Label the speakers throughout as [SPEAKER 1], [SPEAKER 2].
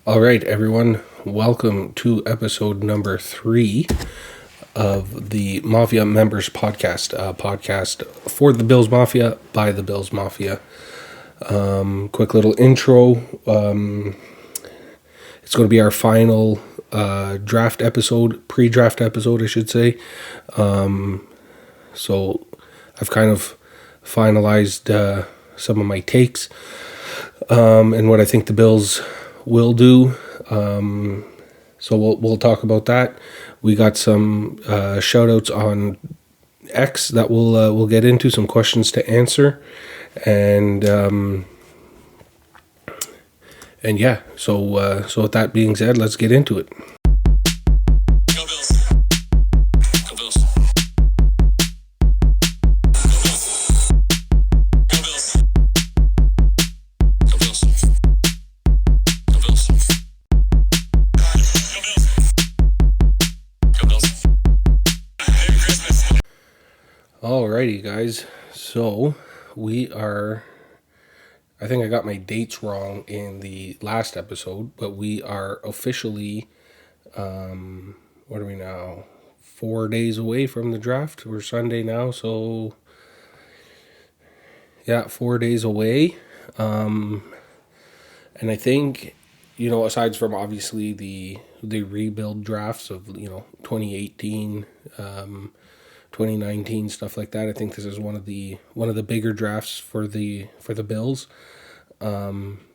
[SPEAKER 1] All right, everyone. Welcome to episode number 3 of the Mafia Members Podcast. Podcast for the Bills Mafia by the Bills Mafia. Quick little intro. It's going to be our final draft episode, pre-draft episode, I should say. So I've kind of finalized some of my takes and what I think the Bills will do. So we'll talk about that. We got some shout outs on X that we'll get into, some questions to answer, and yeah. So with that being said, let's get into it.
[SPEAKER 2] Go Bills. Go Bills. Go Bills. Go Bills. Go Bills. Go Bills. Merry Christmas.
[SPEAKER 1] Alrighty, guys. So we are. I think I got my dates wrong in the last episode, but we are officially. What are we now? 4 days away from the draft. We're Sunday now, so yeah, 4 days away. And I think, aside from obviously the rebuild drafts of 2018, 2019, stuff like that, I think this is one of the bigger drafts for the Bills.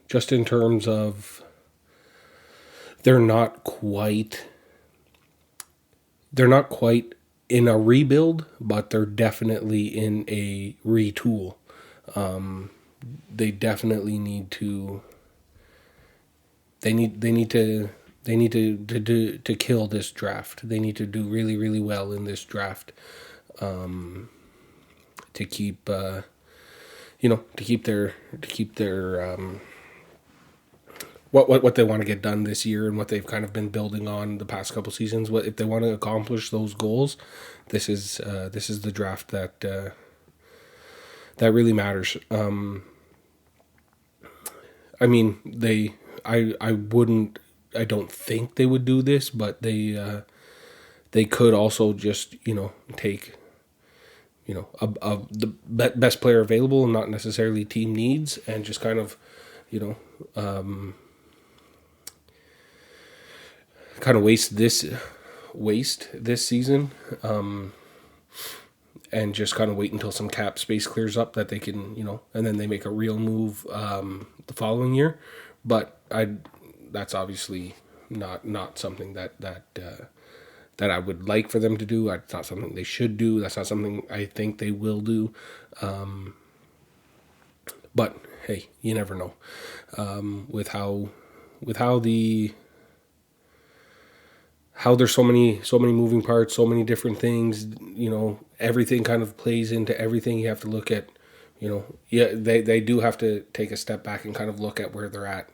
[SPEAKER 1] Just in terms of they're not quite in a rebuild, but they're definitely in a retool. They definitely need to. They need to kill this draft. They need to do really, really well in this draft, to keep their what they want to get done this year and what they've kind of been building on the past couple seasons. What if they want to accomplish those goals? This is the draft that really matters. I mean, I don't think they would do this, but they could also just take the best player available and not necessarily team needs, and just kind of waste this season, and just kind of wait until some cap space clears up that they can, and then they make a real move the following year. But that's obviously not something that I would like for them to do. It's not something they should do. That's not something I think they will do. But hey, you never know. With how there's so many moving parts, so many different things, everything kind of plays into everything. You have to look at, they do have to take a step back and kind of look at where they're at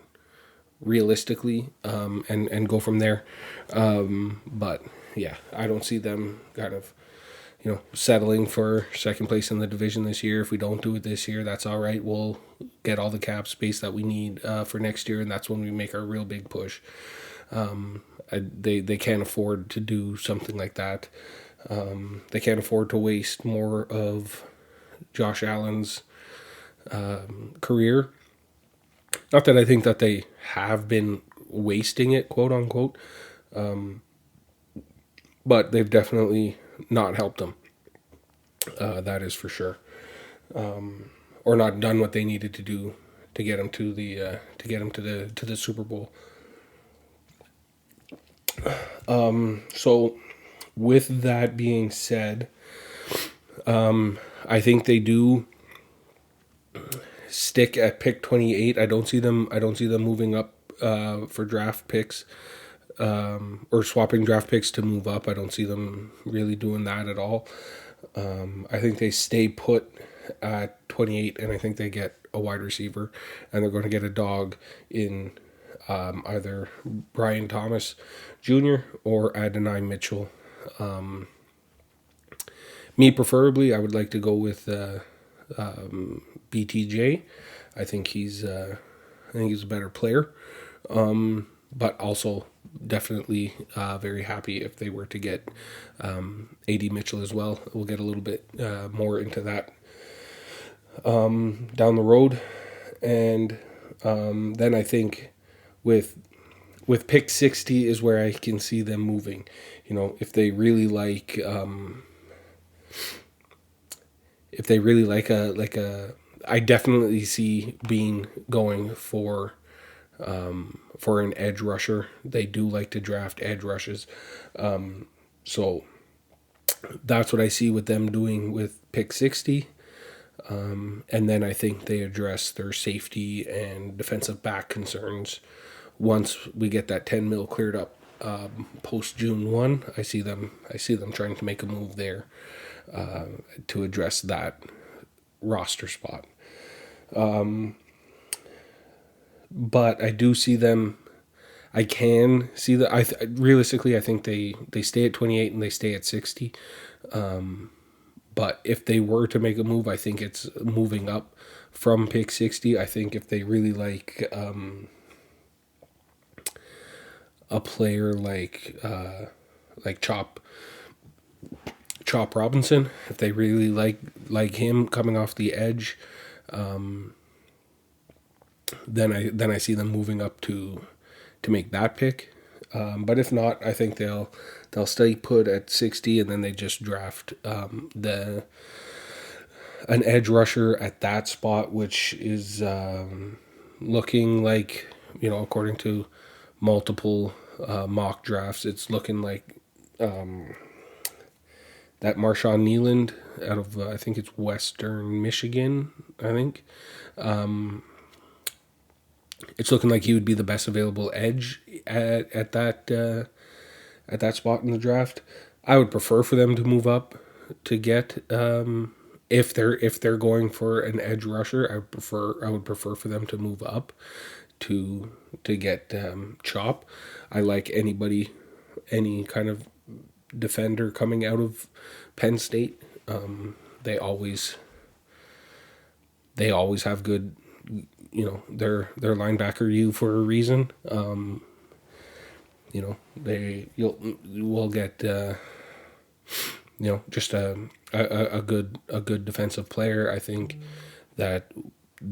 [SPEAKER 1] realistically, and go from there. But yeah, I don't see them kind of, settling for second place in the division this year. If we don't do it this year, that's all right. We'll get all the cap space that we need for next year, and that's when we make our real big push. They can't afford to do something like that. They can't afford to waste more of Josh Allen's career. Not that I think that they have been wasting it, quote unquote, but they've definitely not helped them. That is for sure. Or not done what they needed to do to get them to the Super Bowl. So with that being said, I think they do stick at pick 28. I don't see them moving up for draft picks, or swapping draft picks to move up. I don't see them really doing that at all. I think they stay put at 28, and I think they get a wide receiver, and they're going to get a dog in either Brian Thomas Jr. or Adonai Mitchell. Me preferably, I would like to go with BTJ. I think he's a better player. but also definitely very happy if they were to get AD Mitchell as well. We'll get a little bit more into that down the road, and then I think with pick 60 is where I can see them moving. If they really like a I definitely see Bean going for an edge rusher. They do like to draft edge rushes. So that's what I see with them doing with pick 60. And then I think they address their safety and defensive back concerns once we get that 10 mil cleared up post June 1. I see them trying to make a move there to address that roster spot. But I do see them. I can see that. Realistically, I think they stay at 28 and they stay at 60. But if they were to make a move, I think it's moving up from pick 60. I think if they really like a player like Chop Robinson, if they really like him coming off the edge, then I see them moving up to make that pick. But if not, I think they'll stay put at 60, and then they just draft an edge rusher at that spot, which is looking like, according to multiple mock drafts, it's looking like that Marshawn Nealand out of I think it's Western Michigan. I think it's looking like he would be the best available edge at that spot in the draft. I would prefer for them to move up to get if they're going for an edge rusher. I would prefer for them to move up to get Chop. I like any kind of defender coming out of Penn State. They always have good, their linebacker you for a reason. We'll get just a good defensive player. I think that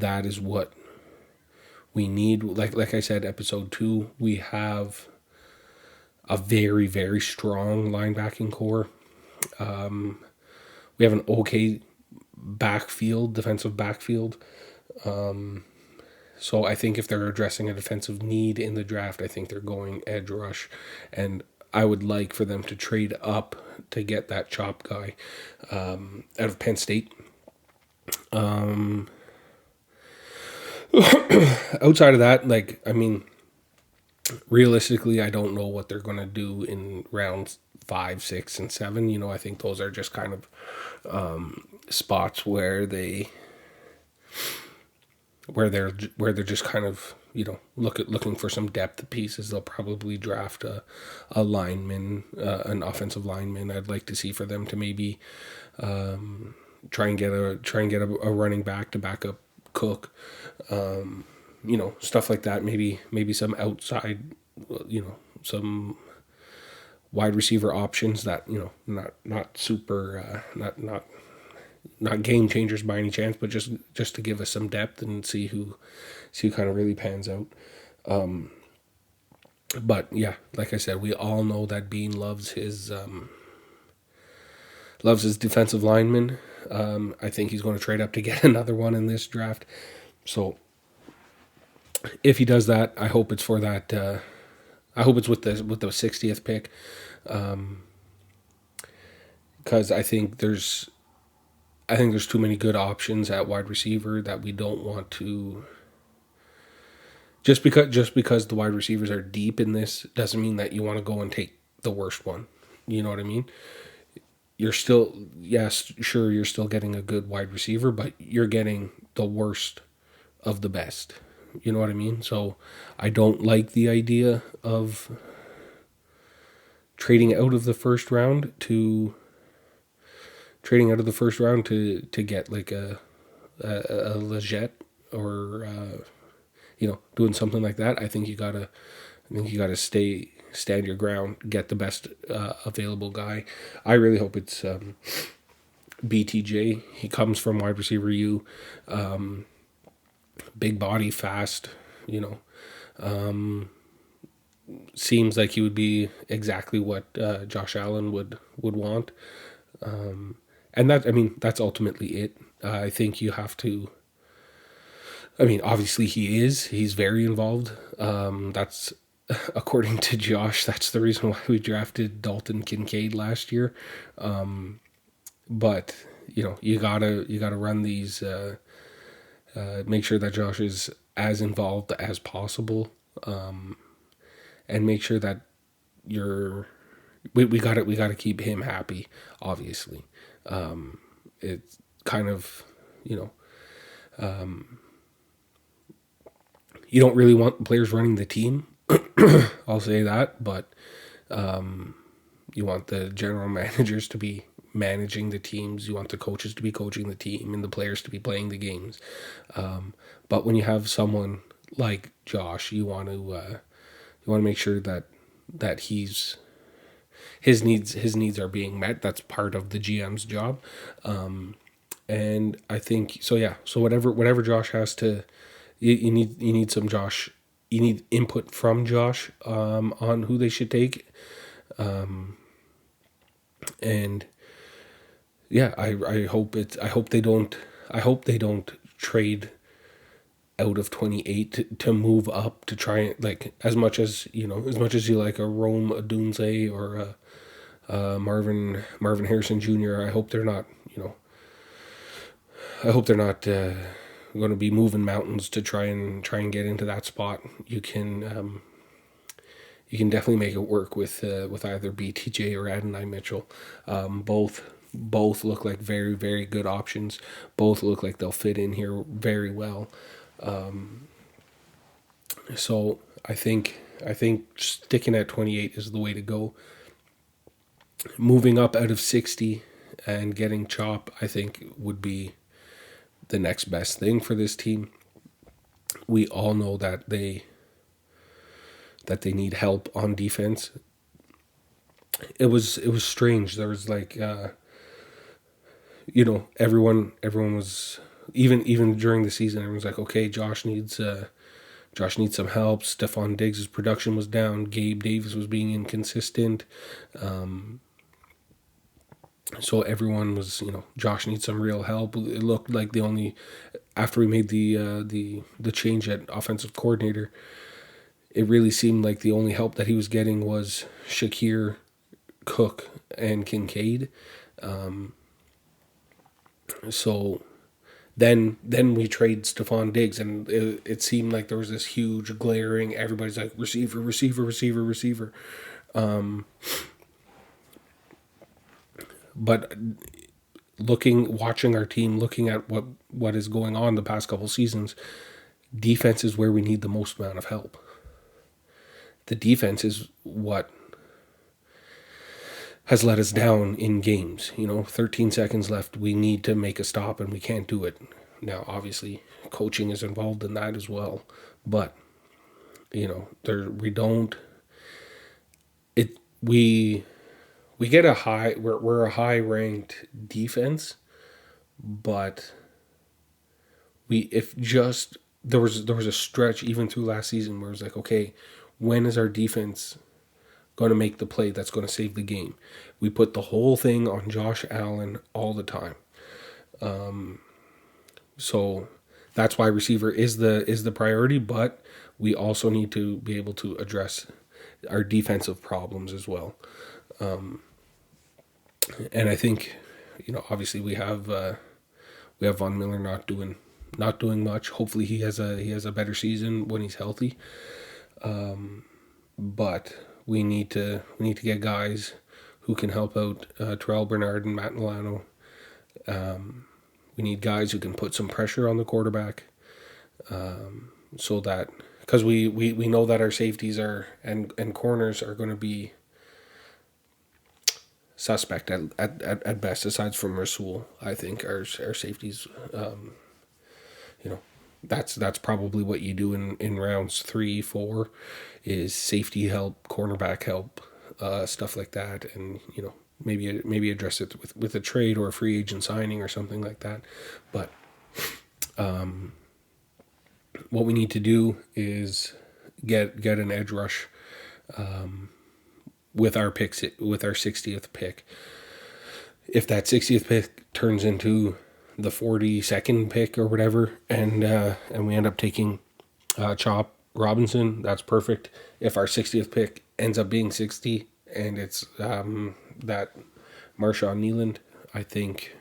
[SPEAKER 1] is what we need. Like I said, episode 2, we have a very, very strong linebacking core. We have an okay defensive backfield. So I think if they're addressing a defensive need in the draft, I think they're going edge rush. And I would like for them to trade up to get that Chop guy out of Penn State. Outside of that, realistically, I don't know what they're going to do in rounds 5, 6, and 7. I think those are just kind of spots where they're just kind of looking for some depth pieces. They'll probably draft a lineman, an offensive lineman. I'd like to see for them to maybe try and get a running back to back up Cook. Stuff like that. Maybe some outside, some wide receiver options that not super not game changers by any chance, but just to give us some depth and see who kind of really pans out. But yeah, like I said, we all know that Bean loves his defensive lineman. I think he's going to trade up to get another one in this draft. So if he does that, I hope it's for that. I hope it's with the 60th pick, because I think there's too many good options at wide receiver that we don't want to. Just because the wide receivers are deep in this doesn't mean that you want to go and take the worst one. You know what I mean? You're still, yes, sure, you're still getting a good wide receiver, but you're getting the worst of the best. You know what I mean? So I don't like the idea of trading out of the first round to get like a Leggett or doing something like that. I think you gotta I think you got to stand your ground, get the best available guy. I really hope it's BTJ. He comes from wide receiver U, big body, fast. You know, seems like he would be exactly what Josh Allen would want. And that, I mean, that's ultimately it. I think you have to. I mean, obviously he is. He's very involved. That's according to Josh. That's the reason why we drafted Dalton Kincaid last year. But you know, you gotta run these. Make sure that Josh is as involved as possible, and make sure that you're. We gotta keep him happy. Obviously, it's kind of, you know, you don't really want players running the team. I'll say that, but you want the general managers to be managing the teams. You want the coaches to be coaching the team, and the players to be playing the games. But when you have someone like Josh, you want to make sure that his needs are being met. That's part of the GM's job. And I think so. Yeah. So whatever Josh has to, you need some Josh. You need input from Josh on who they should take. And yeah, I hope they don't trade out of 28 to move up to try and, like, as much as you like a Rome Odunze or a Marvin Harrison Jr. I hope they're not going to be moving mountains to try and get into that spot. You can definitely make it work with either BTJ or Adonai Mitchell. Both look like very, very good options. Both look like they'll fit in here very well. So I think sticking at 28 is the way to go. Moving up out of 60 and getting Chop, I think, would be the next best thing for this team. We all know that they need help on defense. It was strange. There was like everyone was, even during the season, everyone's like, okay, Josh needs some help. Stephon Diggs' production was down. Gabe Davis was being inconsistent. So everyone was, Josh needs some real help. It looked like after we made the change at offensive coordinator, it really seemed like the only help that he was getting was Shakir, Cook, and Kincaid. So then we trade Stephon Diggs, and it seemed like there was this huge glaring. Everybody's like, receiver, receiver, receiver, receiver. But watching our team, looking at what is going on the past couple seasons, defense is where we need the most amount of help. The defense is what has let us down in games. 13 seconds left, we need to make a stop, and we can't do it. Now, obviously, coaching is involved in that as well, but we don't. We get a high. We're a high ranked defense, but if just there was a stretch even through last season where it was like, okay, when is our defense going to make the play that's going to save the game? We put the whole thing on Josh Allen all the time. So that's why receiver is the priority, but we also need to be able to address our defensive problems as well. And I think, obviously we have Von Miller not doing much. Hopefully he has a better season when he's healthy. But we need to get guys who can help out Terrell Bernard and Matt Milano. We need guys who can put some pressure on the quarterback, so that, because we know that our safeties and corners are going to be suspect at best. Aside from Rasul, I think our safeties, that's probably what you do in rounds 3, 4, is safety help, cornerback help, stuff like that, and maybe address it with a trade or a free agent signing or something like that. But what we need to do is get an edge rush with our picks, with our 60th pick. If that 60th pick turns into the 42nd pick or whatever, and we end up taking Chop Robinson, that's perfect. If our 60th pick ends up being 60 and it's that Marshawn Nealand, I think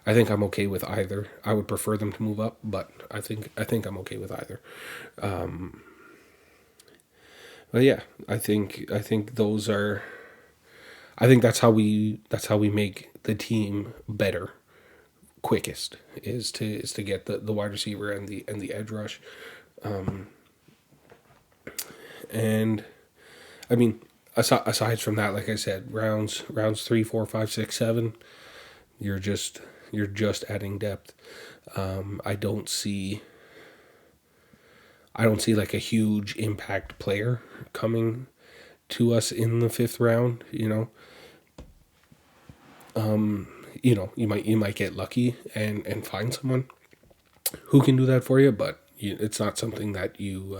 [SPEAKER 1] I'm okay with either. I would prefer them to move up, but I think I'm okay with either. But yeah, I think those are. I think that's how we make the team better quickest, is to get the wide receiver and the edge rush. And I mean, aside from that, like I said, rounds 3, 4, 5, 6, 7, you're just adding depth. I don't see like a huge impact player coming to us in the 5th round. You might get lucky and find someone who can do that for you, but it's not something that you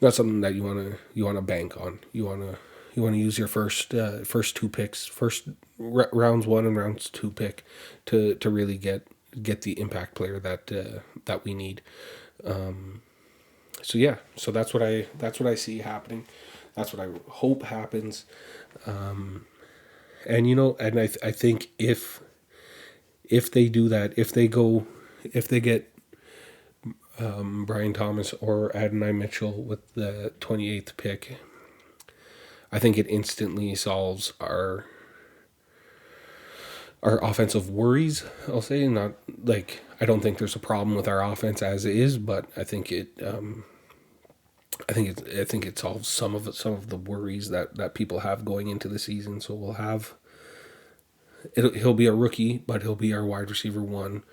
[SPEAKER 1] want to bank on. You want to use your first 2 picks, rounds 1 and rounds 2 pick to really get the impact player that we need. So yeah, so that's what I see happening. That's what I hope happens. And I think if they do that, if they get Brian Thomas or Adonai Mitchell with the 28th pick, I think it instantly solves our offensive worries. I'll say, not like I don't think there's a problem with our offense as is, but I think it solves some of the worries that people have going into the season. So we'll have he'll be a rookie, but he'll be our wide receiver 1.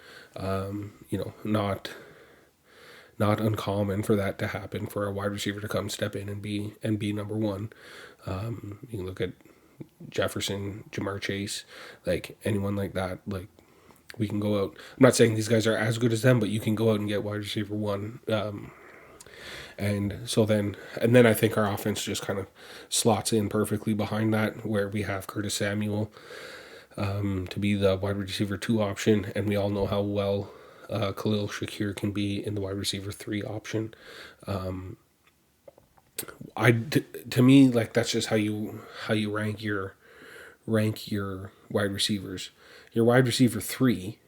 [SPEAKER 1] Not uncommon for that to happen, for a wide receiver to come step in and be number 1. You can look at Jefferson, Jamar Chase, like anyone like that. Like, we can go out. I'm not saying these guys are as good as them, but you can go out and get wide receiver 1. And then I think our offense just kind of slots in perfectly behind that, where we have Curtis Samuel to be the wide receiver 2 option, and we all know how well Khalil Shakir can be in the wide receiver 3 option. To me, like, that's just how you rank your wide receivers. Your wide receiver 3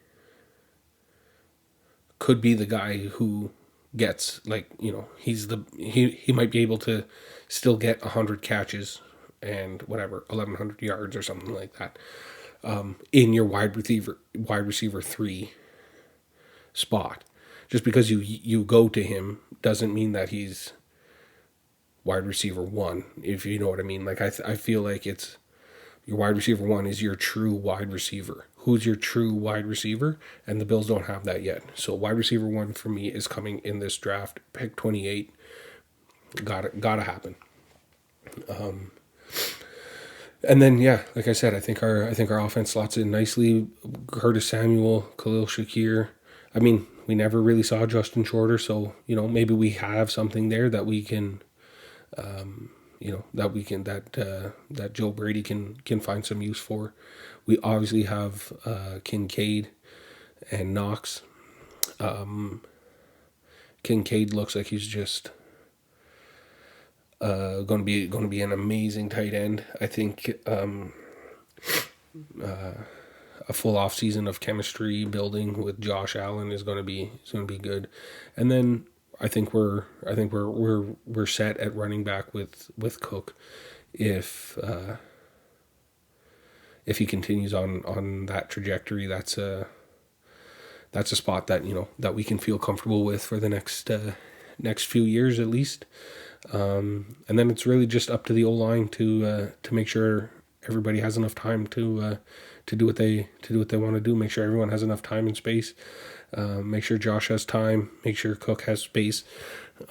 [SPEAKER 1] could be the guy who gets, like, he might be able to still get 100 catches and whatever, 1,100 yards or something like that, in your wide receiver 3 spot. Just because you go to him doesn't mean that he's wide receiver 1, if you know what I mean. Like, I feel like it's your wide receiver 1 is your true wide receiver. Who's your true wide receiver? And the Bills don't have that yet. So wide receiver 1 for me is coming in this draft, pick 28. Gotta happen. And then, yeah, like I said, I think our offense slots in nicely. Curtis Samuel, Khalil Shakir. I mean, we never really saw Justin Shorter, so maybe we have something there that we can, that Joe Brady can find some use for. We obviously have Kincaid and Knox. Kincaid looks like he's just going to be an amazing tight end. I think a full off season of chemistry building with Josh Allen is going to be good. And then I think we're set at running back with Cook if he continues on that trajectory. That's a spot that that we can feel comfortable with for the next few years at least. And then it's really just up to the O-line to make sure everybody has enough time to do what they want to do. Make sure everyone has enough time and space. Make sure Josh has time. Make sure Cook has space.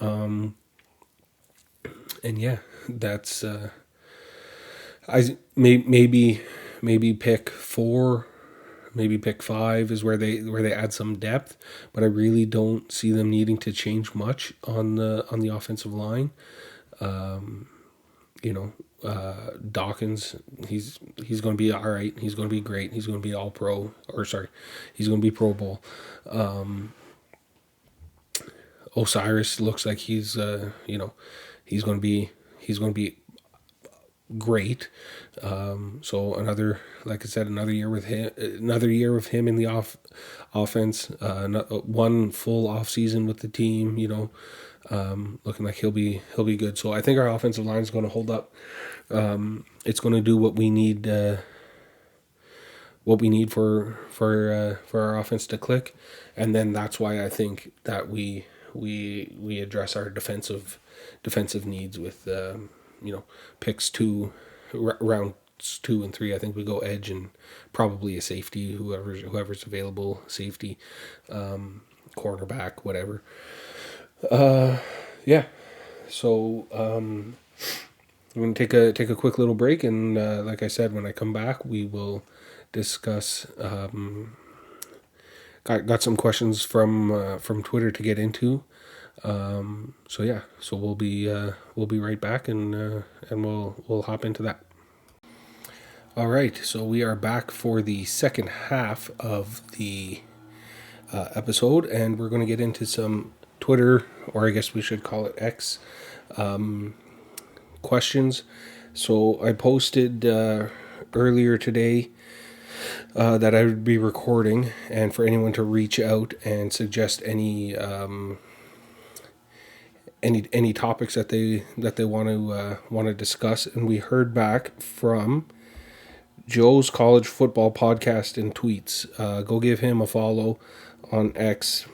[SPEAKER 1] And yeah, that's maybe pick four, maybe pick five is where they add some depth, but I really don't see them needing to change much on the offensive line. You know, Dawkins, he's going to be all right. He's going to be great. He's going to be all pro, or sorry, he's going to be Pro Bowl. Osiris looks like he's going to be great. So like I said, another year with him, in the offense. One full off season with the team. Looking like he'll be good. So I think our offensive line is going to hold up. It's going to do what we need. What we need for our offense to click, and then that's why I think that we address our defensive needs with picks rounds 2 and 3. I think we go edge and probably a safety, whoever's available, safety, cornerback, whatever. Yeah. So I'm gonna take a quick little break, and like I said, when I come back, we will discuss. Got some questions from Twitter to get into. So yeah, so we'll be right back, and we'll hop into that. All right, so we are back for the second half of the episode, and we're going to get into some Twitter, or I guess we should call it X, questions. So I posted earlier today that I would be recording, and for anyone to reach out and suggest any topics that they want to discuss. And we heard back from Joe's College Football Podcast and Tweets. Go give him a follow on X,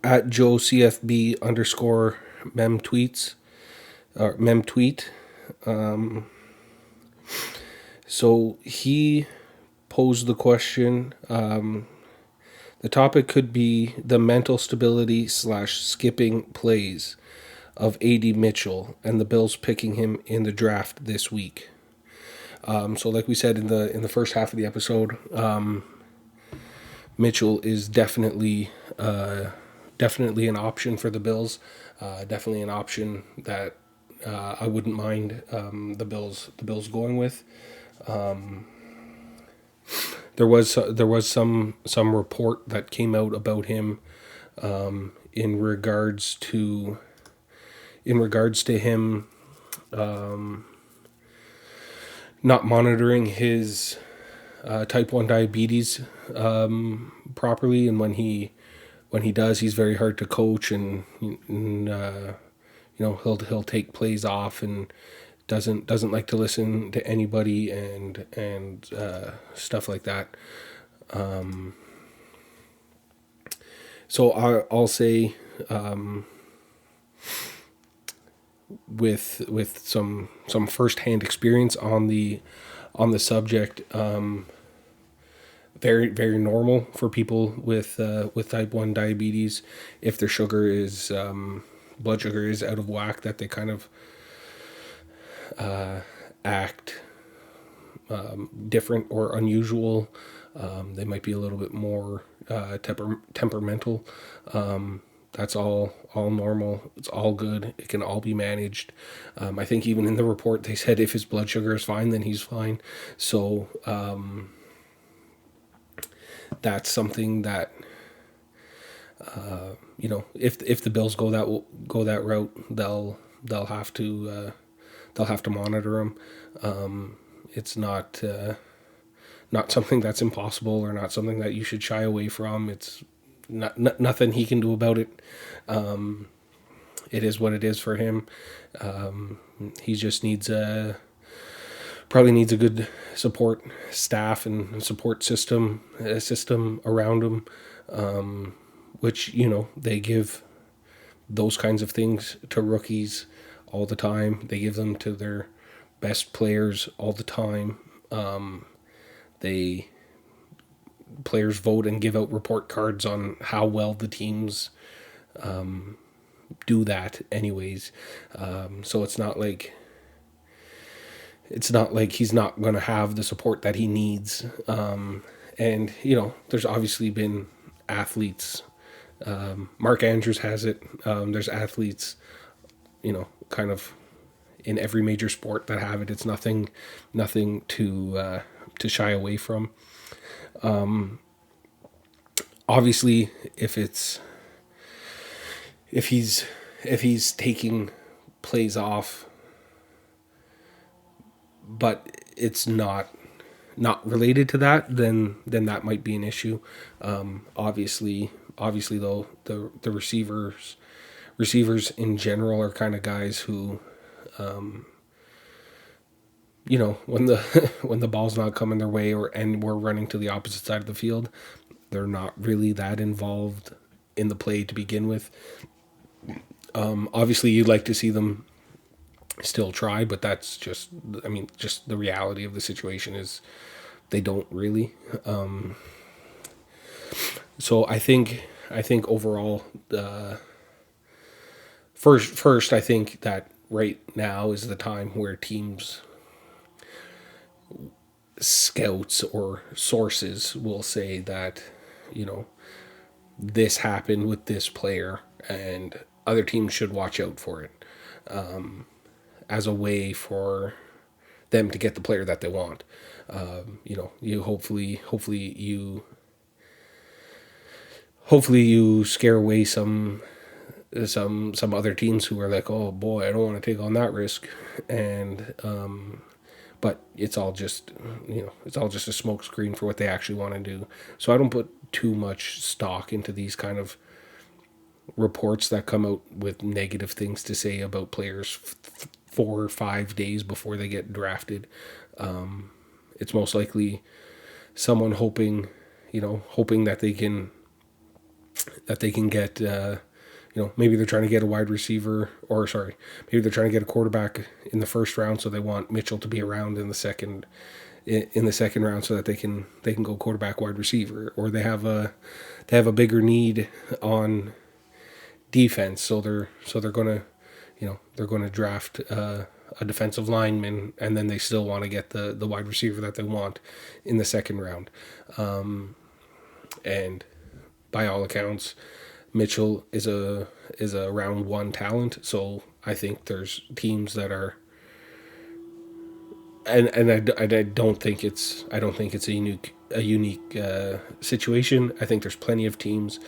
[SPEAKER 1] at JoeCFB_memtweets or memtweet. So he posed the question. The topic could be the mental stability / skipping plays of A.D. Mitchell and the Bills picking him in the draft this week. So like we said in the first half of the episode, Mitchell is definitely an option for the Bills. Definitely an option that I wouldn't mind the Bills going with. There was some report that came out about him in regards to him not monitoring his type 1 diabetes properly, and when he does, he's very hard to coach, and he'll take plays off and doesn't like to listen to anybody, and stuff like that. So I'll say, with some firsthand experience on the subject, very very normal for people with type 1 diabetes. If their blood sugar is out of whack, that they kind of act different or unusual. They might be a little bit more temperamental. That's all normal. It's all good. It can all be managed. I think even in the report they said if his blood sugar is fine, then he's fine. So that's something that if the Bills go that route, they'll have to monitor him. It's not something that's impossible, or not something that you should shy away from. It's nothing he can do about it. It is what it is for him. He just probably needs a good support staff and support system around him, which they give those kinds of things to rookies all the time. They give them to their best players all the time. They players vote and give out report cards on how well the teams do that anyways. So it's not like he's not going to have the support that he needs. And there's obviously been athletes. Mark Andrews has it. There's athletes, kind of in every major sport that have it. It's nothing to shy away from. Obviously, if he's taking plays off, but it's not related to that, then that might be an issue. Obviously though, the receivers in general are kind of guys who, when the when the ball's not coming their way, and we're running to the opposite side of the field, they're not really that involved in the play to begin with. Obviously, you'd like to see them still try, but that's just the reality of the situation is they don't really. So I think overall, first I think that right now is the time where teams, scouts or sources will say that, this happened with this player and other teams should watch out for it, as a way for them to get the player that they want. You hopefully you scare away some other teams who are like, oh boy, I don't want to take on that risk. And but it's all just a smoke screen for what they actually want to do. So I don't put too much stock into these kind of reports that come out with negative things to say about players 4 or 5 days before they get drafted. It's most likely someone hoping that they can get, maybe they're trying to get a wide receiver, or sorry, maybe they're trying to get a quarterback in the first round, so they want Mitchell to be around in the second round so that they can go quarterback, wide receiver, or they have a bigger need on defense, so they're gonna draft a defensive lineman, and then they still want to get the wide receiver that they want in the second round. And by all accounts, Mitchell is a round one talent, so I think there's teams that are, and I don't think it's a unique situation. I think there's plenty of teams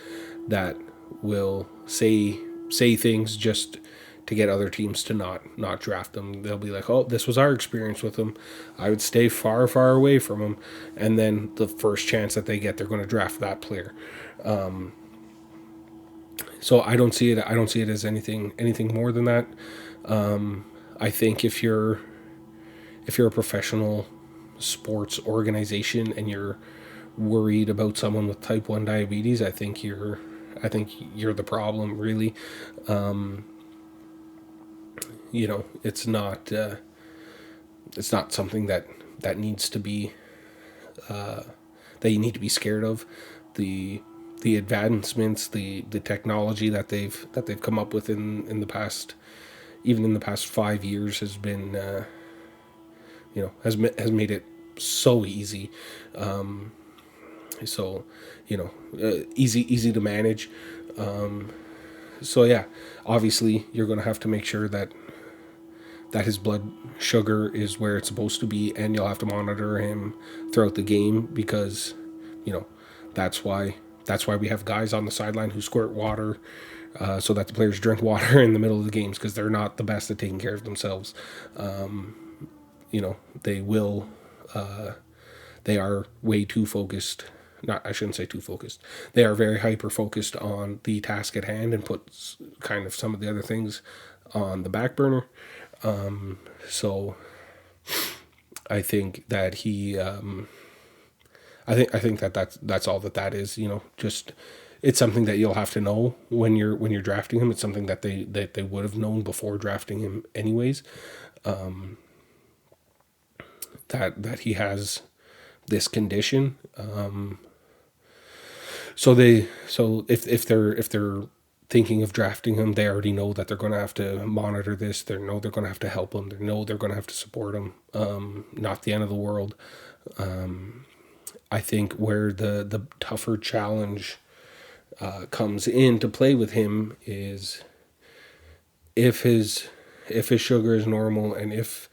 [SPEAKER 1] that will say things just to get other teams to not draft them. They'll be like, oh, this was our experience with him, I would stay far, far away from him, and then the first chance that they get, they're going to draft that player. So I don't see it as anything more than that. I think if you're a professional sports organization and you're worried about someone with type 1 diabetes, I think you're the problem, really. It's not something that needs to be, that you need to be scared of. The advancements, the technology that they've come up with in the past, even in the past 5 years, has been, has made it so easy. Easy to manage. So yeah, obviously you're going to have to make sure that his blood sugar is where it's supposed to be, and you'll have to monitor him throughout the game, because that's why we have guys on the sideline who squirt water, so that the players drink water in the middle of the games, because they're not the best at taking care of themselves. They are way too focused. I shouldn't say too focused. They are very hyper focused on the task at hand and put kind of some of the other things on the back burner. So I think that I think that's all that is. Just, it's something that you'll have to know when you're drafting him. It's something that they would have known before drafting him, anyways. That he has this condition. So if they're thinking of drafting him, they already know that they're going to have to monitor this. They know they're going to have to help him. They know they're going to have to support him. Not the end of the world. I think where the tougher challenge comes into play with him is if his sugar is normal, and if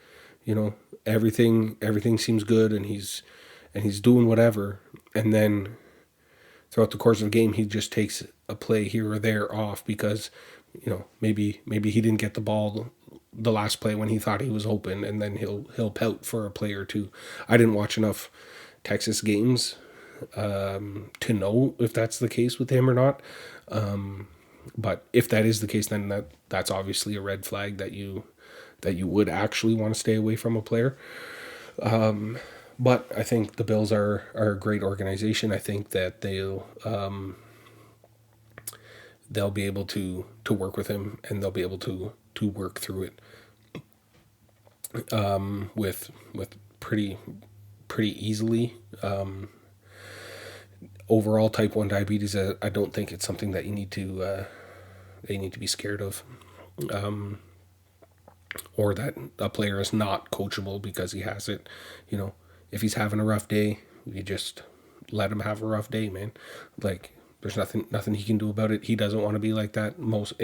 [SPEAKER 1] everything seems good, and he's doing whatever, and then throughout the course of the game he just takes a play here or there off because maybe he didn't get the ball the last play when he thought he was open, and then he'll pout for a play or two. I didn't watch enough Texas games to know if that's the case with him or not. But if that is the case, then that's obviously a red flag that you would actually want to stay away from a player. But I think the Bills are a great organization. I think that they'll be able to work with him, and they'll be able to work through it with pretty easily. Overall, type 1 diabetes, I don't think it's something that you need to be scared of, or that a player is not coachable because he has it. If he's having a rough day, you just let him have a rough day, man. Like, there's nothing he can do about it. He doesn't want to be like that. Most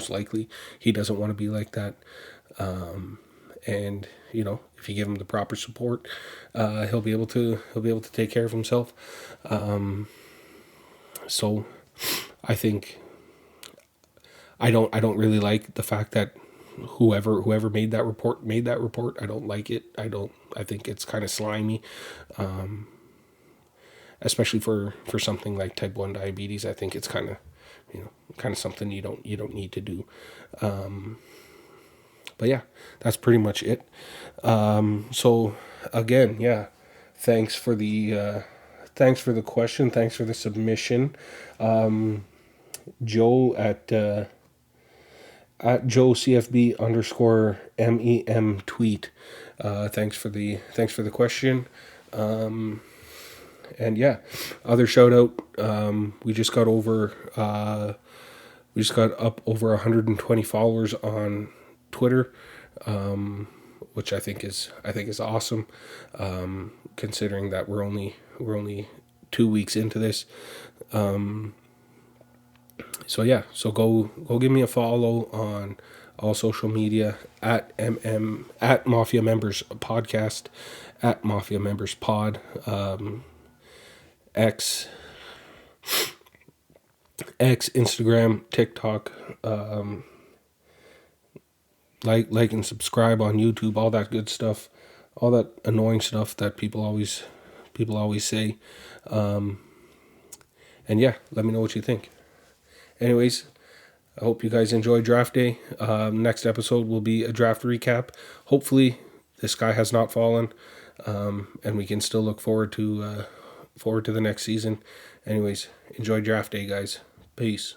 [SPEAKER 1] likely, he doesn't want to be like that. And if you give him the proper support, he'll be able to take care of himself. So I think I don't really like the fact that whoever made that report. I don't like it. I think it's kind of slimy, especially for something like type 1 diabetes. I think it's kind of something you don't need to do. But yeah, that's pretty much it. So again, yeah, thanks for the question. Thanks for the submission. Joe at Joe CFB underscore MEM tweet. Thanks for the question. And yeah, other shout out. We just got up over 120 followers on Twitter, which I think is awesome. Considering that we're only 2 weeks into this. So yeah, so go give me a follow on all social media at Mafia Members Podcast, at Mafia Members Pod, X, Instagram, TikTok, like and subscribe on YouTube, all that good stuff, all that annoying stuff that people always say. And yeah, let me know what you think. Anyways, I hope you guys enjoy draft day. Next episode will be a draft recap. Hopefully, this guy has not fallen, and we can still look forward to the next season. Anyways, enjoy draft day, guys. Peace.